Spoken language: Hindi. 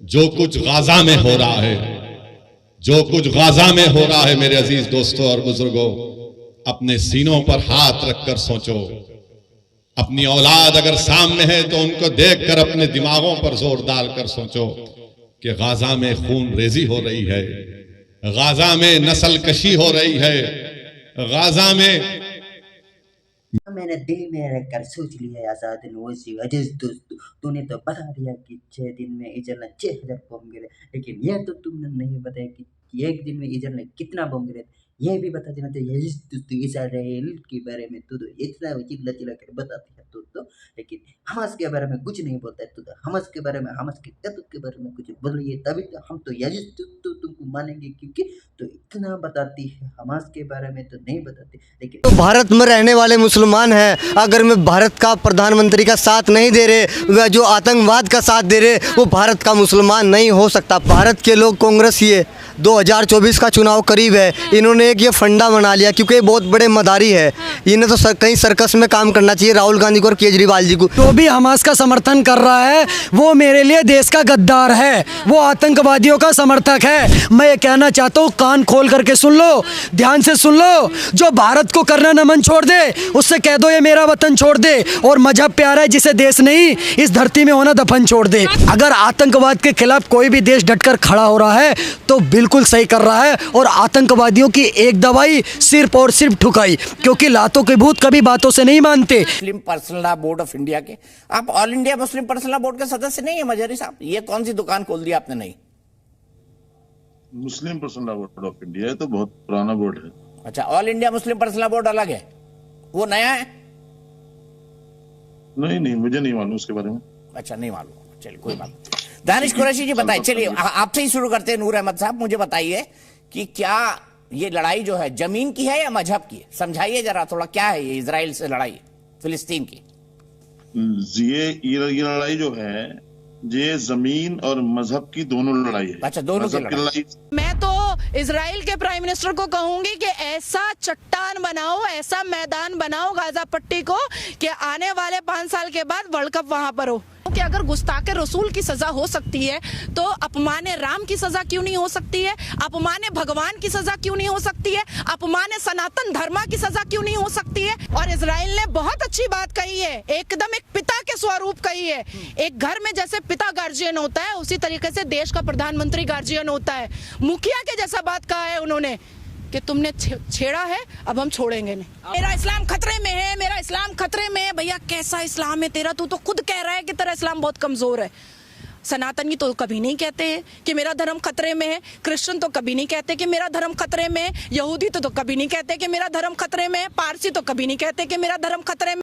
जो कुछ गाजा में हो रहा है, जो कुछ गाजा में हो रहा है मेरे अजीज दोस्तों और बुजुर्गों, अपने सीनों पर हाथ रखकर सोचो। अपनी औलाद अगर सामने है तो उनको देखकर अपने दिमागों पर जोर डालकर सोचो कि गाजा में खून रेजी हो रही है, गाजा में नस्ल कशी हो रही है, गाजा में। मैंने दिल में रहकर सोच लिया आजाद ओवैसी अजीज दोस्तों, तूने तो बता दिया कि 6 दिन में इजराइल ने 6000 बम गिरे, लेकिन यह तो तुमने नहीं बताया कि 1 दिन में इजराइल ने कितना बम गिरे। यह भी बता देना चाहिए अजीज दोस्तों। इजराइल के बारे में तू तो इतना चिल्ला चिल्ला कर बताती है तो, लेकिन हमास के बारे में कुछ नहीं बोलता है तो हमास के बारे में, हमास के कत्ल के बारे में कुछ बोलिए, तभी तो हम तो अजीज दोस्तों तुमको मानेंगे, क्योंकि तो इतना बताती है हमास के बारे में तो नहीं बताती। लेकिन तो भारत में रहने वाले मुसलमान हैं, अगर मैं भारत का प्रधानमंत्री का साथ नहीं दे रहे, जो आतंकवाद का साथ दे रहे, वो भारत का मुसलमान नहीं हो सकता। भारत के लोग कांग्रेस ये 2024 का चुनाव करीब है, इन्होंने एक ये फंडा बना लिया क्योंकि ये बहुत बड़े मदारी है, इन्हें तो कहीं सर्कस में काम करना चाहिए राहुल गांधी को और केजरीवाल जी को। जो भी हमास का समर्थन कर रहा है वो मेरे लिए देश का गद्दार है, वो आतंकवादियों का समर्थक है। मैं ये कहना चाहता हूँ, कान खोल करके सुन लो, ध्यान से सुन लो। जो भारत को करना नमन छोड़ दे, उससे कह दो ये मेरा वतन छोड़ दे, और मजहब प्यारा है जिसे देश नहीं इस धरती में होना दफन छोड़ दे। अगर आतंकवाद के खिलाफ कोई भी देश डटकर खड़ा हो रहा है तो बिल्कुल सही कर रहा है, और आतंकवादियों की एक दवाई सिर्फ और सिर्फ ठुकाई, क्योंकि लातों के भूत कभी बातों से नहीं मानते। Muslim personal law board of India के आप all India Muslim personal law board के सदस्य नहीं है मजहरी साहब? ये कौन सी दुकान खोल दी आपने? नहीं, Muslim personal law board of India है तो बहुत पुराना बोर्ड है। अच्छा, all India Muslim personal law board अलग है, वो नया है? नहीं, मुझे नहीं मालूम उसके बारे में। अच्छा, नहीं मालूम, चलिए कोई बात नहीं। दानिश कुरैशी जी बताइए, चलिए आपसे ही शुरू करते हैं। नूर अहमद साहब, मुझे बताइए कि क्या ये लड़ाई जो है जमीन की है या मजहब की? समझाइए जरा थोड़ा, क्या है ये इजराइल से लड़ाई, फिलिस्तीन की? ये लड़ाई जो है ये जमीन और मजहब की दोनों लड़ाई है। अच्छा, दोनों की लड़ाई। मैं तो इजराइल के प्राइम मिनिस्टर को कहूंगी कि ऐसा चट्टान बनाओ, ऐसा मैदान बनाओ गाजा पट्टी को कि आने वाले 5 साल के बाद वर्ल्ड कप वहां पर हो। कि अगर गुस्ताखे रसूल की सजा हो सकती है तो अपमाने राम की सजा क्यों नहीं हो सकती है? अपमाने भगवान की सजा क्यों नहीं हो सकती है? अपमाने सनातन धर्म की सजा क्यों नहीं हो सकती है? और इजराइल ने बहुत अच्छी बात कही है, एकदम एक पिता के स्वरूप कही है। एक घर में जैसे पिता गार्जियन होता है, उसी तरीके से देश का प्रधानमंत्री गार्जियन होता है। मुखिया के जैसा बात कहा है उन्होंने कि तुमने छेड़ा है, अब हम छोड़ेंगे नहीं। मेरा इस्लाम खतरे में है, मेरा इस्लाम खतरे में है। भैया कैसा इस्लाम है तेरा? तू तो खुद कह रहा है कि तेरा इस्लाम बहुत कमजोर है। सनातनी तो कभी नहीं कहते हैं कि मेरा धर्म खतरे में है, क्रिश्चियन तो कभी नहीं कहते कि मेरा धर्म खतरे में है, यहूदी तो कभी नहीं कहते कि मेरा धर्म खतरे में है, पारसी तो कभी नहीं कहते कि मेरा धर्म खतरे में।